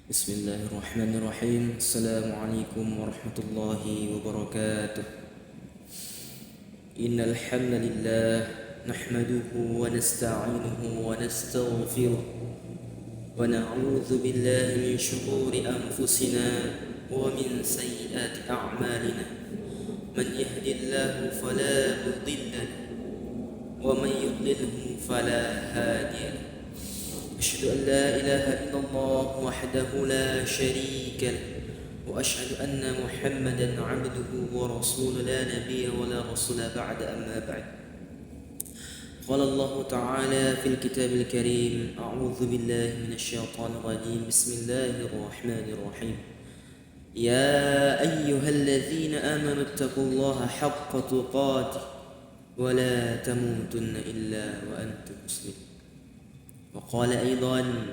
بسم الله الرحمن الرحيم. السلام عليكم ورحمة الله وبركاته. إن الحمد لله نحمده ونستعينه ونستغفره ونعوذ بالله من شرور أنفسنا ومن سيئات أعمالنا. من يهد الله فلا مضل له ومن يضلله فلا هادي له. أشهد أن لا إله إلا الله وحده لا شريك له وأشهد أن محمدا عبده ورسوله لا نبي ولا رسول بعد. أما بعد، قال الله تعالى في الكتاب الكريم: أعوذ بالله من الشيطان الرجيم. بسم الله الرحمن الرحيم. يا أيها الذين آمنوا اتقوا الله حق تقاته ولا تموتن إلا وأنتم مسلمون. وقال أيضا: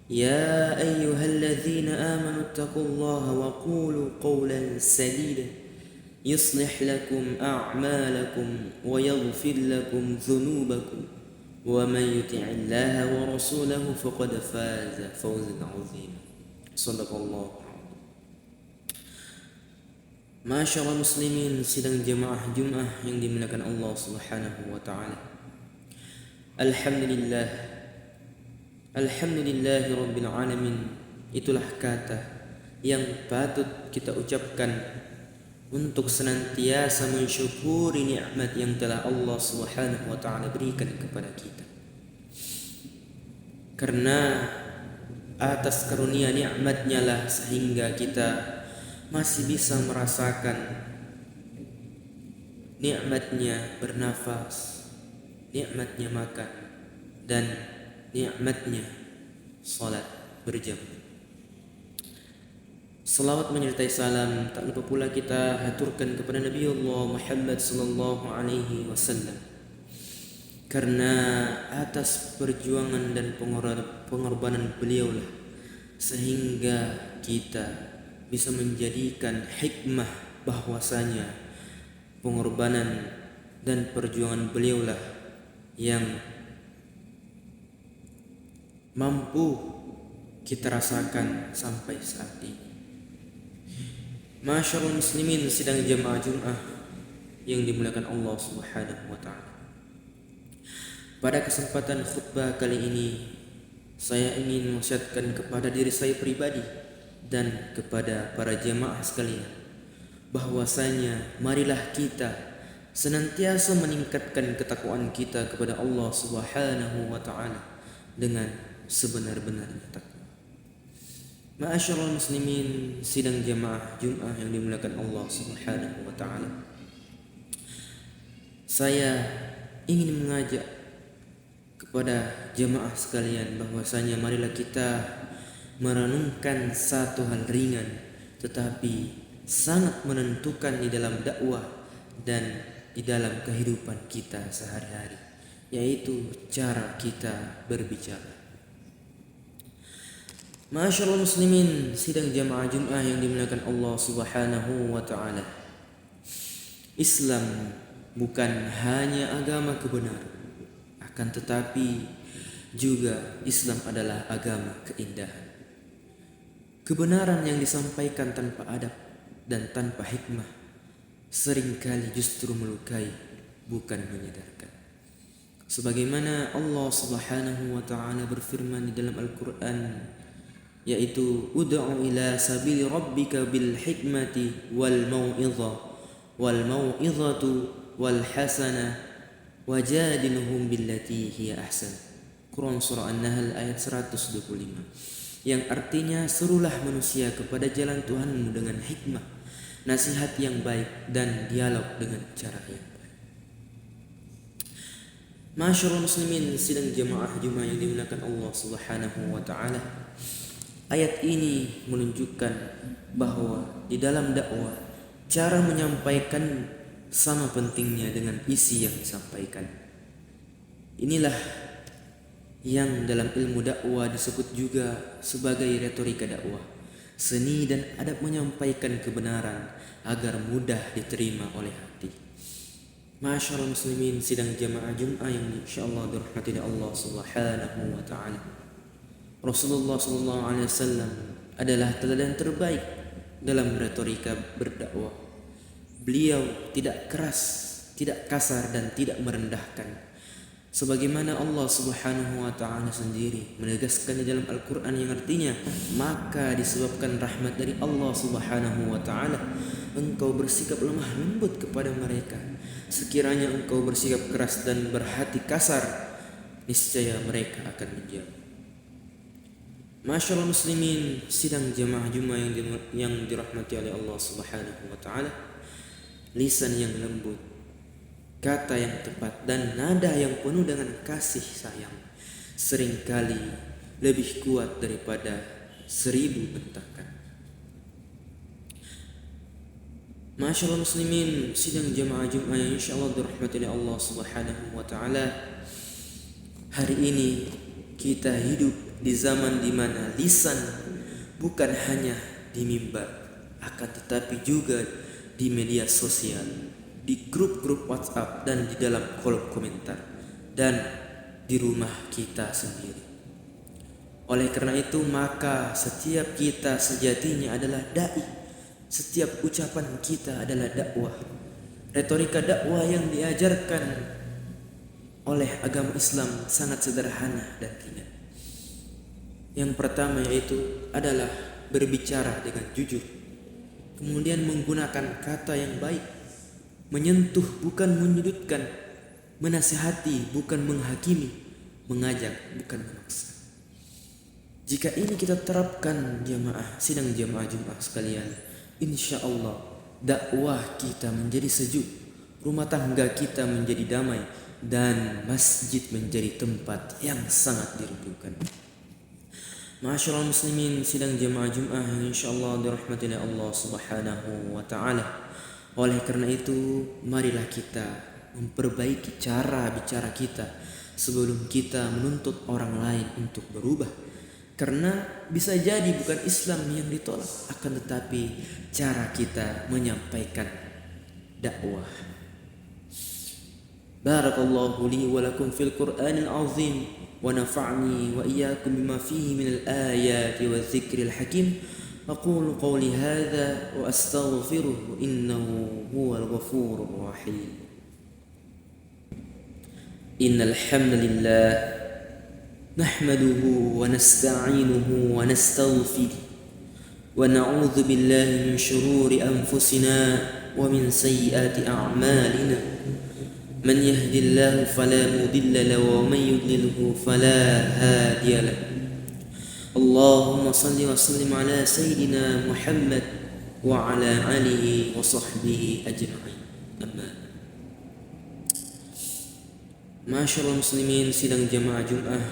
يا أيها الذين آمنوا اتقوا الله وقولوا قولا سديدا يصلح لكم أعمالكم ويغفر لكم ذنوبكم ومن يطع الله ورسوله فقد فاز فوزا عظيما. صدق الله. Masyaallah muslimin sidang jemaah Jumat yang dimuliakan Allah Subhanahu wa taala. Alhamdulillahi Rabbil Alamin. Itulah kata yang patut kita ucapkan untuk senantiasa mensyukuri nikmat yang telah Allah Subhanahu wa taala berikan kepada kita. Karena atas karunia nikmatnya lah sehingga kita masih bisa merasakan nikmatnya bernafas, nikmatnya makan, dan nikmatnya salat berjam. Salawat menyertai salam tak lupa pula kita haturkan kepada Nabi Allah Muhammad sallallahu alaihi wasallam. Karena atas perjuangan dan pengorbanan beliaulah sehingga kita bisa menjadikan hikmah bahwasanya pengorbanan dan perjuangan beliaulah yang mampu kita rasakan sampai saat ini. Masyaallah muslimin sidang jemaah Jumat yang dimuliakan Allah Subhanahu wa taala. Pada kesempatan khutbah kali ini saya ingin menasihatkan kepada diri saya pribadi dan kepada para jemaah sekalian bahwasanya marilah kita senantiasa meningkatkan ketakwaan kita kepada Allah Subhanahu wa taala dengan sebenar-benarnya takwa. Ma'asyiral muslimin sidang jemaah Jumat yang dimuliakan Allah Subhanahu wa taala. Saya ingin mengajak kepada jemaah sekalian bahwasanya marilah kita merenungkan satu hal ringan tetapi sangat menentukan di dalam dakwah dan di dalam kehidupan kita sehari-hari, yaitu cara kita berbicara. Masyaallah muslimin sidang jamaah Jumat yang dimuliakan Allah Subhanahu wa taala. Islam bukan hanya agama kebenaran, akan tetapi juga Islam adalah agama keindahan. Kebenaran yang disampaikan tanpa adab dan tanpa hikmah seringkali justru melukai, bukan menyadarkan. Sebagaimana Allah Subhanahu wa taala berfirman di dalam Al-Qur'an, yaitu ud'u ila sabili rabbika bil hikmati wal mau'izatu wal hasanah wajadilhum billati hiya ahsan. Quran surah An-Nahl ayat 125. Yang artinya serulah manusia kepada jalan Tuhanmu dengan hikmah, nasihat yang baik dan dialog dengan cara yang baik. Masyaallah muslimin sidang jemaah Jumat yang dimuliakan Allah Subhanahu wa taala. Ayat ini menunjukkan bahwa di dalam dakwah cara menyampaikan sama pentingnya dengan isi yang disampaikan. Inilah yang dalam ilmu dakwah disebut juga sebagai retorika dakwah, seni dan adab menyampaikan kebenaran agar mudah diterima oleh hati. Masyaallah muslimin sidang jamaah Jumat yang insyaallah dirahmati Allah Subhanahu wa taala. Rasulullah SAW adalah teladan terbaik dalam retorika berdakwah. Beliau tidak keras, tidak kasar dan tidak merendahkan. Sebagaimana Allah Subhanahu wa taala sendiri menegaskan di dalam Al-Qur'an yang artinya, maka disebabkan rahmat dari Allah Subhanahu wa taala engkau bersikap lemah lembut kepada mereka. Sekiranya engkau bersikap keras dan berhati kasar, niscaya mereka akan menjauh. Masyaallah muslimin, sidang jamaah Jumat yang dirahmati oleh Allah Subhanahu wa taala, lisan yang lembut, kata yang tepat dan nada yang penuh dengan kasih sayang seringkali lebih kuat daripada 1000 bentakan. Masyaallah muslimin, sidang jamaah Jumat yang insyaallah dirahmati oleh Allah Subhanahu wa taala, hari ini kita hidup di zaman di mana lisan bukan hanya di mimbar, akan tetapi juga di media sosial, di grup-grup WhatsApp dan di dalam kolom komentar, dan di rumah kita sendiri. Oleh karena itu, maka setiap kita sejatinya adalah dai. Setiap ucapan kita adalah dakwah. Retorika dakwah yang diajarkan oleh agama Islam sangat sederhana dan ringan. Yang pertama yaitu adalah berbicara dengan jujur, kemudian menggunakan kata yang baik, menyentuh bukan menyudutkan, menasihati bukan menghakimi, mengajak bukan memaksa. Jika ini kita terapkan jamaah, sidang jamaah Jumat sekalian, insya Allah dakwah kita menjadi sejuk, rumah tangga kita menjadi damai, dan masjid menjadi tempat yang sangat dirindukan. Masyaallah muslimin, sidang jamaah Jumat yang insyaallah dirahmati oleh Allah Subhanahu wa taala. Oleh karena itu, marilah kita memperbaiki cara bicara kita sebelum kita menuntut orang lain untuk berubah. Karena bisa jadi bukan Islam yang ditolak, akan tetapi cara kita menyampaikan dakwah. Barakallahu li wa lakum fil Qur'anil azim. ونفعني وإياكم بما فيه من الآيات والذكر الحكيم. أقول قولي هذا وأستغفره إنه هو الغفور الرحيم. إن الحمد لله نحمده ونستعينه ونستغفره ونعوذ بالله من شرور أنفسنا ومن سيئات أعمالنا. من يهد الله فلا مضل له ومن يضلله فلا هادي له. اللهم صل وسلم على سيدنا محمد وعلى آله وصحبه أجمعين. أما Masyaallah muslimin, sidang jamaah Jumat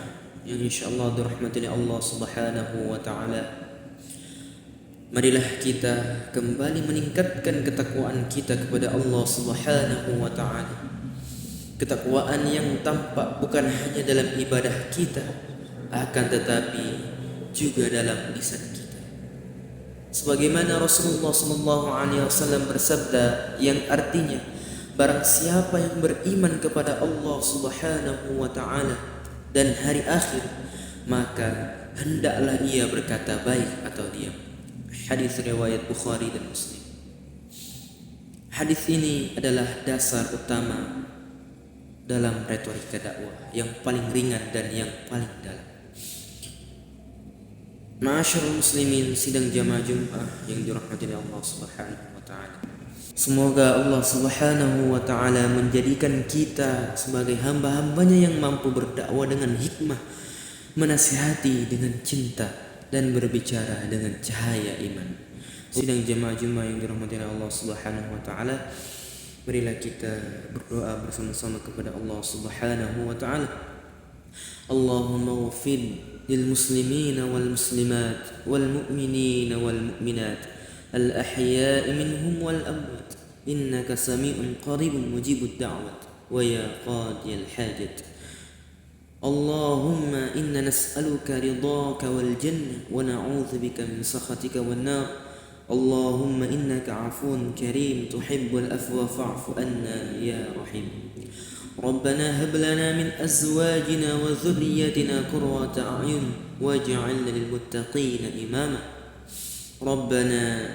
yang insyaallah dirahmati oleh Allah Subhanahu wa taala, marilah kita kembali meningkatkan ketakwaan kita kepada Allah Subhanahu wa taala. Ketakwaan yang tampak bukan hanya dalam ibadah kita, akan tetapi juga dalam lisan kita. Sebagaimana Rasulullah SAW bersabda yang artinya, barang siapa yang beriman kepada Allah Subhanahu wa taala dan hari akhir, maka hendaklah ia berkata baik atau diam. Hadis riwayat Bukhari dan Muslim. Hadis ini adalah dasar utama dalam retorika dakwah yang paling ringan dan yang paling dalam. Ma'asyiral muslimin, sidang jamaah Jumat yang dirahmati Allah Subhanahu wa taala. Semoga Allah Subhanahu wa taala menjadikan kita sebagai hamba-hambanya yang mampu berdakwah dengan hikmah, menasihati dengan cinta, dan berbicara dengan cahaya iman. Sidang jamaah Jumat yang dirahmati Allah Subhanahu wa taala, marilah kita berdoa bersama-sama kepada Allah Subhanahu wa taala. Allahumma ighfir lil muslimina wal muslimat wal mu'minina wal mu'minat al ahya'i minhum wal amwat innaka sami'un qaribun mujibud da'wat wa ya qadiyal hajat. Allahumma inna nas'aluka ridhaka wal jannah wa na'udzu bika min sakhatika wan nar. اللهم إنك عفو كريم تحب العفو فاعف عنا يا رحيم. ربنا هب لنا من أزواجنا وذريتنا قرة أعين واجعلنا للمتقين إماما. ربنا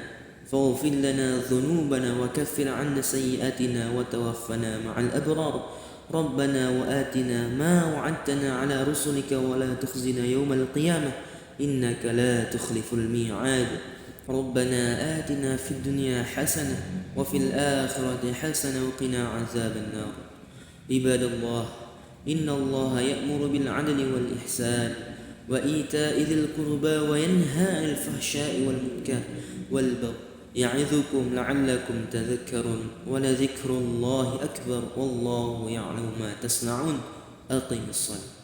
فاغفر لنا ذنوبنا وكفر عنا سيئاتنا وتوفنا مع الأبرار. ربنا وآتنا ما وعدتنا على رسلك ولا تخزنا يوم القيامة إنك لا تخلف الميعاد. ربنا آتنا في الدنيا حسنة وفي الآخرة حسنة وقنا عذاب النار. عباد الله، إن الله يأمر بالعدل والإحسان وإيتاء ذي القربى وينهى عن الفحشاء والمنكر والبغي يعظكم لعلكم تذكرون. ولذكر الله أكبر والله يعلم ما تصنعون. أقم الصلاة.